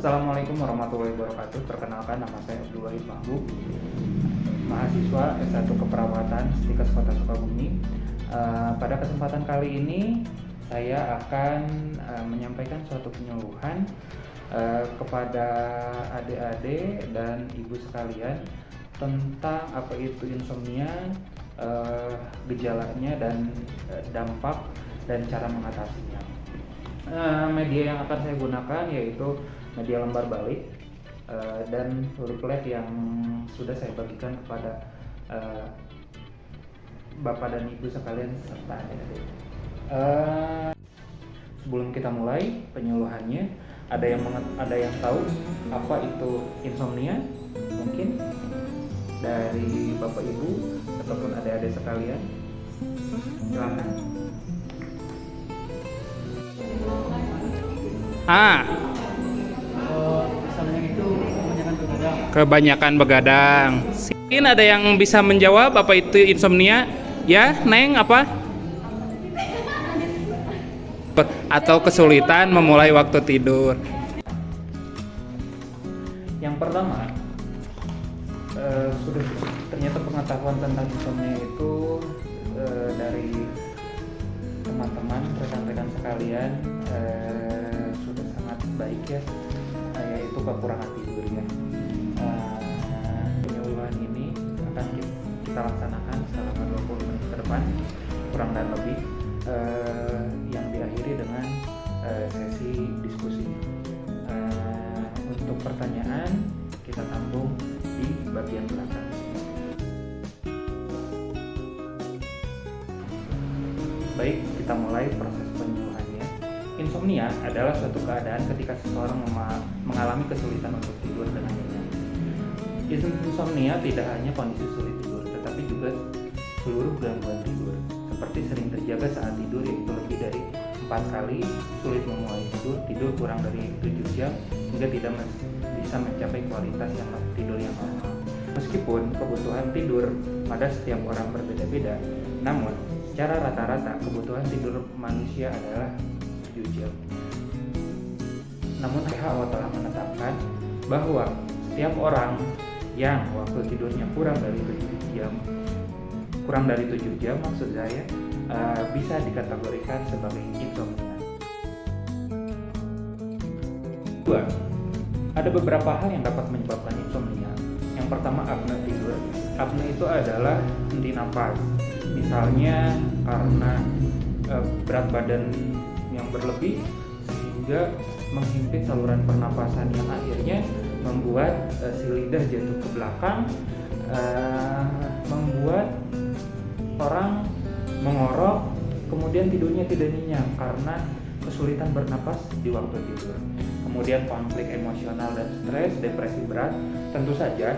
Assalamualaikum warahmatullahi wabarakatuh. Perkenalkan, nama saya Abdullah Ibnu, mahasiswa S1 Keperawatan Stikes Kota Sukabumi. Pada kesempatan kali ini saya akan menyampaikan suatu penyuluhan kepada adik-adik dan ibu sekalian tentang apa itu insomnia, gejalanya dan dampak dan cara mengatasinya. Media yang akan saya gunakan yaitu media lembar balik dan leaflet yang sudah saya bagikan kepada Bapak dan Ibu sekalian serta adik-adik. Sebelum kita mulai penyuluhannya, ada yang tahu apa itu insomnia? Mungkin dari Bapak Ibu ataupun adik-adik sekalian, silakan. Misalnya itu Kebanyakan begadang. Mungkin ada yang bisa menjawab apa itu insomnia? Ya, Neng, apa? Atau kesulitan memulai waktu tidur. Yang pertama, sudah ternyata pengetahuan tentang insomnia itu dari teman-teman, rekan-rekan sekalian sudah sangat baik ya, yaitu kekurangan tidur ya. Penyuluhan ini akan kita laksanakan selama 20 menit ke depan kurang dan lebih, yang diakhiri dengan sesi diskusi. Untuk pertanyaan kita tampung di bagian belakang. Baik, kita mulai proses penyuluhannya. Insomnia adalah suatu keadaan ketika seseorang mengalami kesulitan untuk tidur dengan nyenyak. Insomnia tidak hanya kondisi sulit tidur, tetapi juga seluruh gangguan tidur, seperti sering terjaga saat tidur, yaitu lebih dari 4 kali, sulit memulai tidur kurang dari 7 jam, hingga tidak bisa mencapai kualitas tidur yang normal. Meskipun kebutuhan tidur pada setiap orang berbeda-beda, namun secara rata-rata kebutuhan tidur manusia adalah 7 jam. Namun WHO telah menetapkan bahwa setiap orang yang waktu tidurnya kurang dari 7 jam maksud saya, bisa dikategorikan sebagai insomnia. Dua, ada beberapa hal yang dapat menyebabkan insomnia. Yang pertama, apnea tidur. Apnea itu adalah henti napas, misalnya karena berat badan yang berlebih sehingga menghimpit saluran pernapasan, yang akhirnya membuat si lidah jatuh ke belakang, membuat orang mengorok, kemudian tidurnya tidak nyenyak karena kesulitan bernapas di waktu tidur. Kemudian konflik emosional dan stres, depresi berat, tentu saja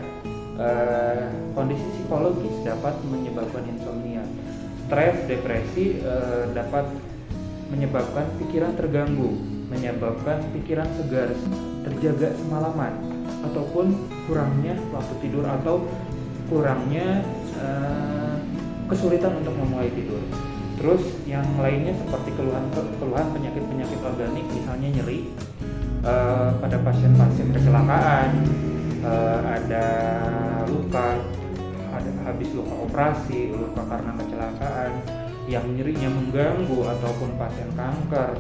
kondisi psikologis dapat menyebabkan insomnia. Stres, depresi dapat menyebabkan pikiran terganggu, menyebabkan pikiran segar, terjaga semalaman, ataupun kurangnya waktu tidur atau kurangnya kesulitan untuk memulai tidur. Terus yang lainnya seperti keluhan penyakit organik, misalnya nyeri pada pasien-pasien kecelakaan, ada luka, ada habis luka operasi, luka karena kecelakaan yang nyerinya mengganggu, ataupun pasien kanker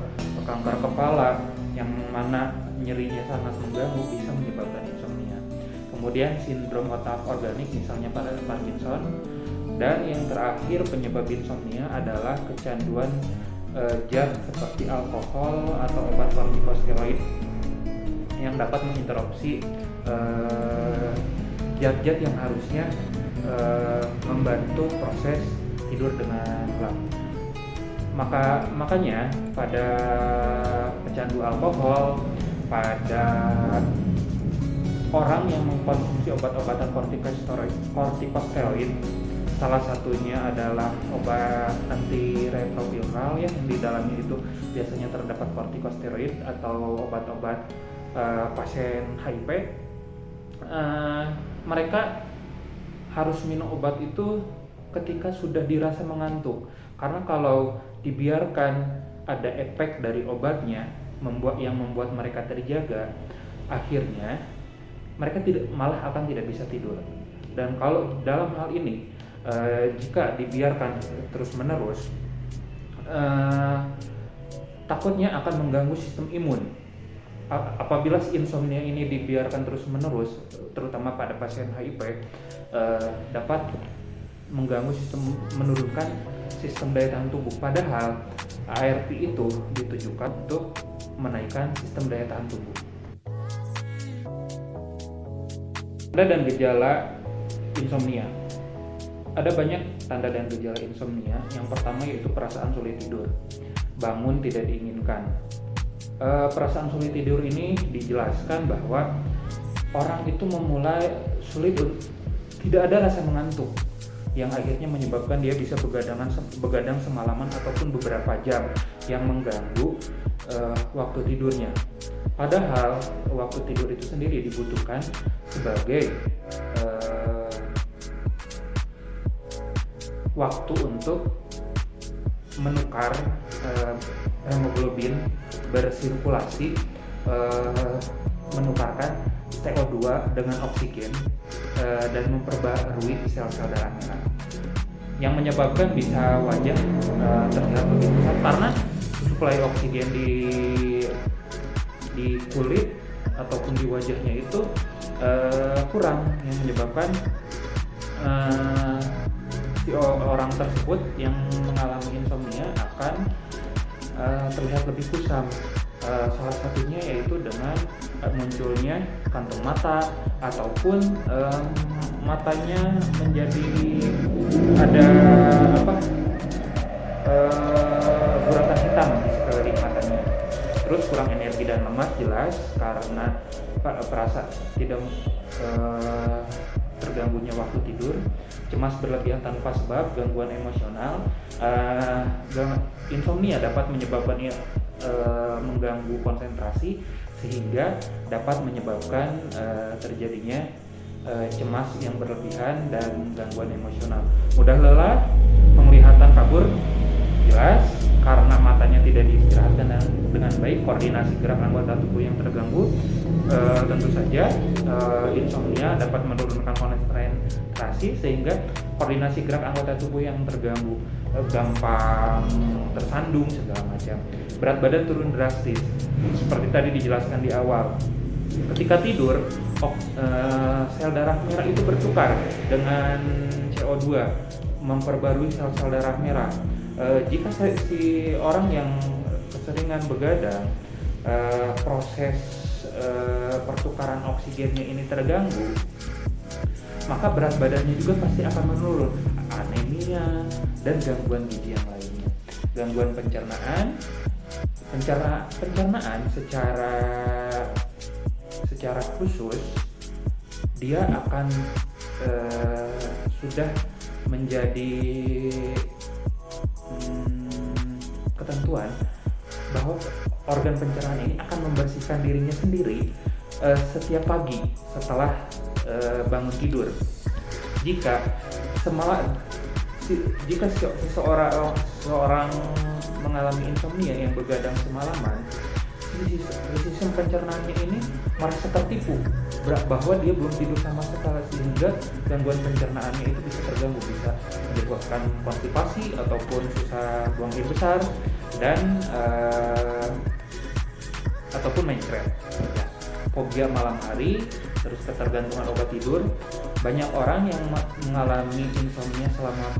kepala yang mana nyerinya sangat mengganggu, bisa menyebabkan insomnia. Kemudian sindrom otak organik, misalnya pada Parkinson. Dan yang terakhir penyebab insomnia adalah kecanduan zat seperti alkohol atau obat kortikosteroid yang dapat menginterupsi zat-zat yang harusnya membantu proses tidur dengan lelap. Makanya pada pecandu alkohol, pada orang yang mengkonsumsi obat-obatan kortikosteroid, salah satunya adalah obat antiretroviral yang di dalamnya itu biasanya terdapat kortikosteroid atau obat-obat pasien HIV. Mereka harus minum obat itu ketika sudah dirasa mengantuk, karena kalau dibiarkan ada efek dari obatnya yang membuat mereka terjaga, akhirnya mereka malah akan tidak bisa tidur. Dan kalau dalam hal ini jika dibiarkan terus-menerus, takutnya akan mengganggu sistem imun. Apabila insomnia ini dibiarkan terus-menerus, terutama pada pasien HIV, dapat mengganggu menurunkan sistem daya tahan tubuh. Padahal ART itu ditujukan untuk menaikkan sistem daya tahan tubuh. Tanda dan gejala insomnia. Ada banyak tanda dan gejala insomnia. Yang pertama yaitu perasaan sulit tidur, bangun tidak diinginkan. Perasaan sulit tidur ini dijelaskan bahwa orang itu memulai sulit, tidak ada rasa mengantuk, yang akhirnya menyebabkan dia bisa begadang semalaman ataupun beberapa jam, yang mengganggu waktu tidurnya. Padahal waktu tidur itu sendiri dibutuhkan sebagai waktu untuk menukar hemoglobin bersirkulasi, menukarkan CO2 dengan oksigen, dan memperbarui sel-sel darah merah, yang menyebabkan bisa wajah terlihat lebih pusat karena suplai oksigen di kulit ataupun di wajahnya itu kurang, yang menyebabkan si orang tersebut yang mengalami insomnia akan terlihat lebih kusam. Salah satunya yaitu dengan munculnya kantung mata ataupun matanya menjadi ada guratan hitam di sekeliling matanya. Terus kurang energi dan lemas jelas karena perasa tidak terganggunya waktu tidur, cemas berlebihan tanpa sebab, gangguan emosional. Insomnia dapat menyebabkan mengganggu konsentrasi sehingga dapat menyebabkan terjadinya cemas yang berlebihan dan gangguan emosional. Mudah lelah, penglihatan kabur jelas karena matanya tidak diistirahatkan dengan baik, koordinasi gerak anggota tubuh yang terganggu. Tentu saja insomnia dapat menurunkan konsentrasi sehingga koordinasi gerak anggota tubuh yang terganggu, gampang tersandung segala macam. Berat badan turun drastis seperti tadi dijelaskan di awal. Ketika tidur, sel darah merah itu bertukar dengan CO2, memperbarui sel-sel darah merah. Jika si orang yang keseringan begadang, proses pertukaran oksigennya ini terganggu, maka berat badannya juga pasti akan menurun, anemia dan gangguan gizi yang lainnya. Gangguan pencernaan secara khusus dia akan sudah menjadi ketentuan bahwa organ pencernaan ini akan membersihkan dirinya sendiri setiap pagi setelah bangun tidur. Jika seseorang mengalami insomnia yang begadang semalaman, sistem pencernaannya ini merasa tertipu bahwa dia belum tidur sama sekali, sehingga gangguan pencernaannya itu bisa terganggu, bisa menyebabkan konstipasi ataupun susah buang air besar dan ataupun mencret. Ya, fobia malam hari, terus ketergantungan obat tidur. Banyak orang yang mengalami insomnia selama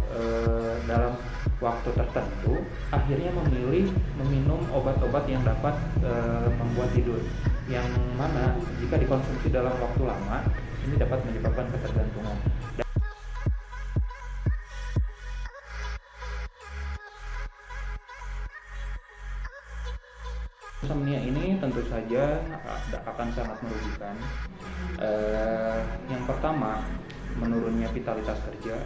dalam waktu tertentu, akhirnya memilih meminum obat-obat yang dapat membuat tidur, yang mana jika dikonsumsi dalam waktu lama ini dapat menyebabkan ketergantungan. Insomnia ini tentu saja akan sangat merugikan. Yang pertama, menurunnya vitalitas kerja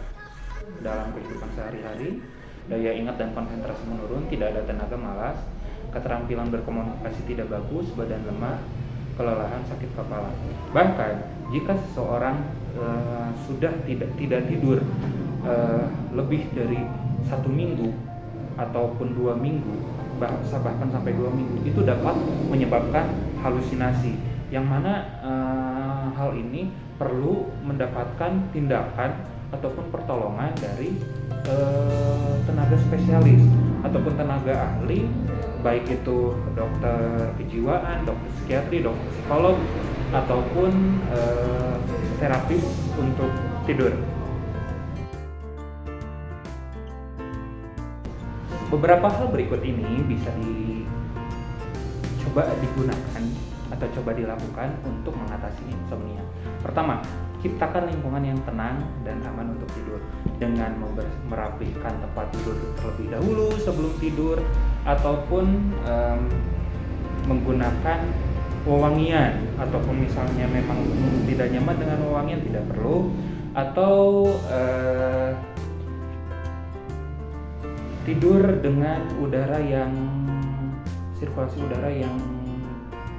dalam kehidupan sehari-hari, daya ingat dan konsentrasi menurun, tidak ada tenaga, malas, keterampilan berkomunikasi tidak bagus, badan lemah, kelelahan, sakit kepala. Bahkan jika seseorang sudah tidak tidur lebih dari 1 minggu ataupun 2 minggu, bahkan sampai 2 minggu, itu dapat menyebabkan halusinasi, yang mana hal ini perlu mendapatkan tindakan ataupun pertolongan dari tenaga spesialis ataupun tenaga ahli, baik itu dokter kejiwaan, dokter psikiatri, dokter psikolog, ataupun terapis untuk tidur. Beberapa hal berikut ini bisa dicoba digunakan atau coba dilakukan untuk mengatasi insomnia. Pertama, ciptakan lingkungan yang tenang dan aman untuk tidur dengan merapihkan tempat tidur terlebih dahulu sebelum tidur, ataupun menggunakan wewangian, ataupun misalnya memang tidak nyaman dengan wewangian tidak perlu, atau tidur dengan sirkulasi udara yang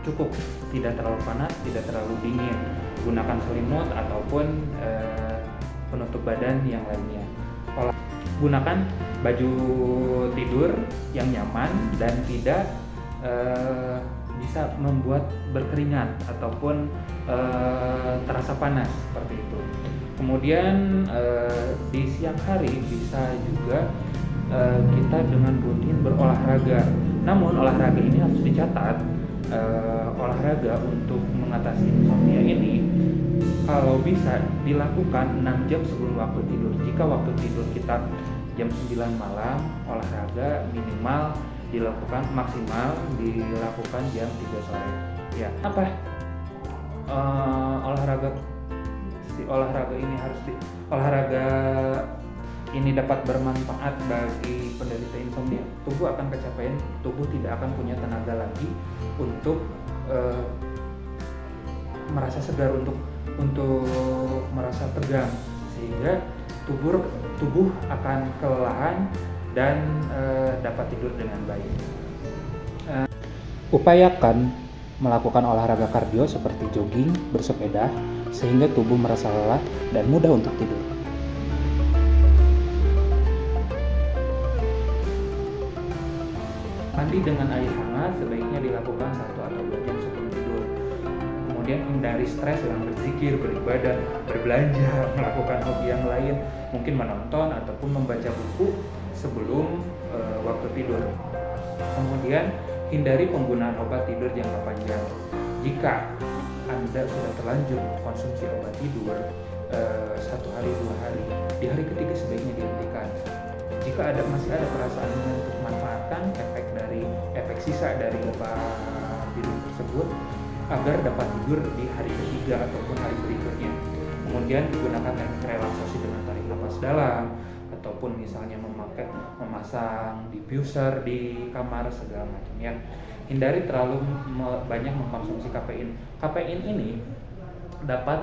cukup, tidak terlalu panas, tidak terlalu dingin. Gunakan selimut ataupun penutup badan yang lainnya. Gunakan baju tidur yang nyaman dan tidak bisa membuat berkeringat ataupun terasa panas seperti itu. Kemudian di siang hari bisa juga kita dengan rutin berolahraga. Namun olahraga ini harus dicatat, olahraga untuk mengatasi insomnia ini kalau bisa dilakukan 6 jam sebelum waktu tidur. Jika waktu tidur kita jam 9 malam, olahraga minimal dilakukan, maksimal dilakukan jam 3 sore. Ya, apa? Olahraga ini dapat bermanfaat bagi penderita insomnia. Tubuh akan kecapean, tubuh tidak akan punya tenaga lagi untuk merasa segar, untuk merasa tegang, sehingga tubuh akan kelelahan dan dapat tidur dengan baik. Upayakan melakukan olahraga kardio seperti jogging, bersepeda, sehingga tubuh merasa lelah dan mudah untuk tidur. Mandi dengan air hangat sebaiknya dilakukan 1 atau 2 jam sebelum tidur. Kemudian hindari stres dengan berzikir, beribadah, berbelanja, melakukan hobi yang lain, mungkin menonton ataupun membaca buku sebelum waktu tidur. Kemudian hindari penggunaan obat tidur jangka panjang. Jika Anda sudah terlanjur konsumsi obat tidur 1 hari 2 hari, di hari ketiga sebaiknya dihentikan. Jika masih ada perasaan untuk memanfaatkan efek sisa dari obat tidur tersebut agar dapat tidur di hari ketiga ataupun hari berikutnya. Kemudian digunakan teknik relaksasi dengan tarik nafas dalam, ataupun misalnya memasang diffuser di kamar segala macam ya. Hindari terlalu banyak mengkonsumsi kafein. Kafein ini dapat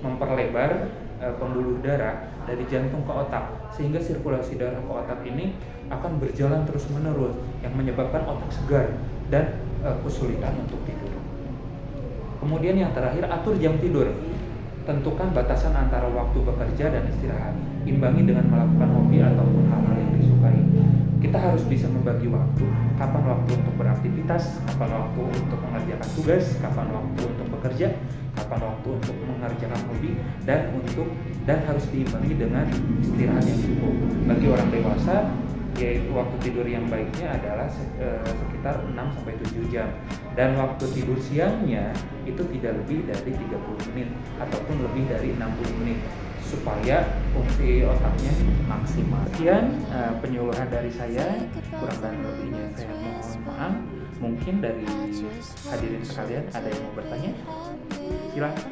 memperlebar pembuluh darah dari jantung ke otak, sehingga sirkulasi darah ke otak ini akan berjalan terus-menerus, yang menyebabkan otak segar dan kesulitan untuk tidur. Kemudian yang terakhir, atur jam tidur. Tentukan batasan antara waktu bekerja dan istirahat. Imbangi dengan melakukan hobi ataupun hal-hal yang disukai. Kita harus bisa membagi waktu, kapan waktu untuk beraktivitas, kapan waktu untuk mengerjakan tugas, kapan waktu untuk bekerja, kapan waktu untuk mengerjakan hobi, dan harus diimbangi dengan istirahat yang cukup. Bagi orang dewasa, yaitu waktu tidur yang baiknya adalah sekitar 6-7 jam, dan waktu tidur siangnya itu tidak lebih dari 30 menit ataupun lebih dari 60 menit, supaya fungsi otaknya maksimal. Sekian penyuluhan dari saya, kurang dan lebihnya saya mohon maaf. Mungkin dari hadirin sekalian ada yang mau bertanya? Silakan.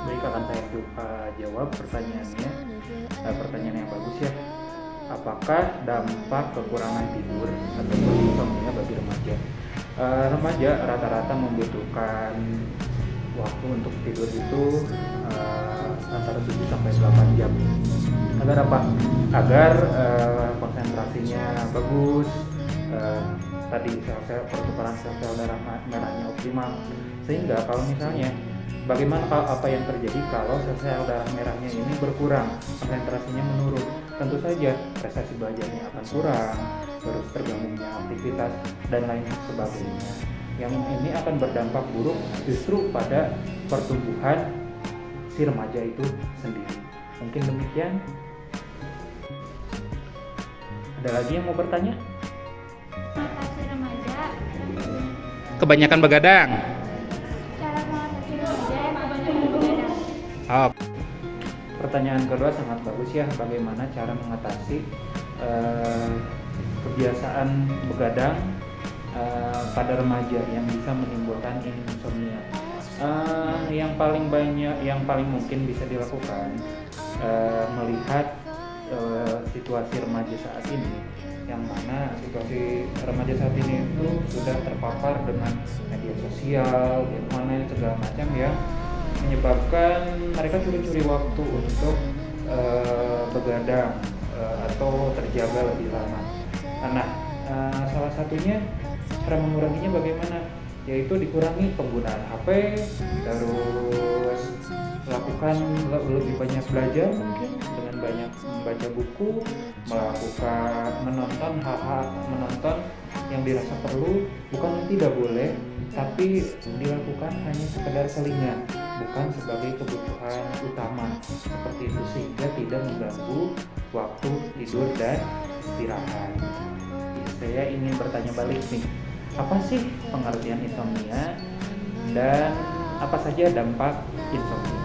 Baik, akan saya jawab pertanyaannya. Pertanyaan yang bagus ya. Apakah dampak kekurangan tidur atau insomnia bagi remaja? Remaja rata-rata membutuhkan waktu untuk tidur itu antara 7 sampai 8 jam. Agar apa? Agar konsentrasinya bagus, tadi sel-sel pertukaran sel-sel darah merahnya optimal. Sehingga kalau misalnya bagaimana apa yang terjadi kalau sel-sel darah merahnya ini berkurang, konsentrasinya menurun? Tentu saja prestasi belajarnya akan kurang, terus terganggunya aktivitas dan lain sebagainya. Yang ini akan berdampak buruk justru pada pertumbuhan si remaja itu sendiri. Mungkin demikian. Ada lagi yang mau bertanya? Mengatasi remaja. Kebanyakan begadang. Cara mengatasi remaja yang kebanyakan begadang. Oh, Pertanyaan kedua sangat bagus ya. Bagaimana cara mengatasi kebiasaan begadang pada remaja yang bisa menimbulkan insomnia? Yang paling mungkin bisa dilakukan melihat situasi remaja saat ini, yang mana situasi remaja saat ini itu sudah terpapar dengan media sosial, internet segala macam yang menyebabkan mereka curi-curi waktu untuk begadang atau terjaga lebih lama. Nah, salah satunya cara menguranginya bagaimana? Yaitu dikurangi penggunaan HP, terus lakukan lebih banyak belajar mungkin dengan banyak membaca buku, menonton yang dirasa perlu, bukan yang tidak boleh, tapi dilakukan hanya sekedar selingan, bukan sebagai kebutuhan utama seperti itu, sehingga tidak mengganggu waktu tidur dan istirahat. Saya ingin bertanya balik nih, apa sih pengertian insomnia dan apa saja dampak insomnia?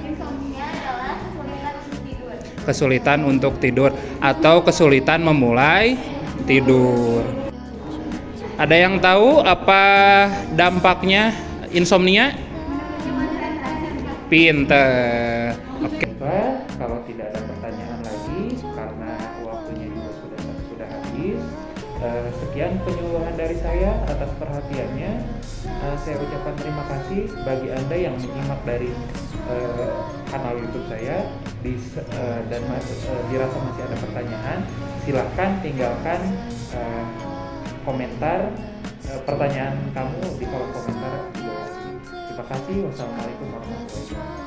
Insomnia adalah kesulitan untuk tidur. kesulitan untuk tidur atau kesulitan memulai tidur. Ada yang tahu apa dampaknya insomnia? Pinter. Oke. Baik, kalau tidak ada pertanyaan lagi karena waktunya juga sudah habis. Sekian penyuluhan dari saya atas perhatiannya. Saya ucapkan terima kasih bagi Anda yang menyimak dari kanal YouTube saya. Dan dirasa masih ada pertanyaan, silahkan tinggalkan komentar pertanyaan kamu di kolom komentar di bawah. Terima kasih. Wassalamualaikum warahmatullahi wabarakatuh.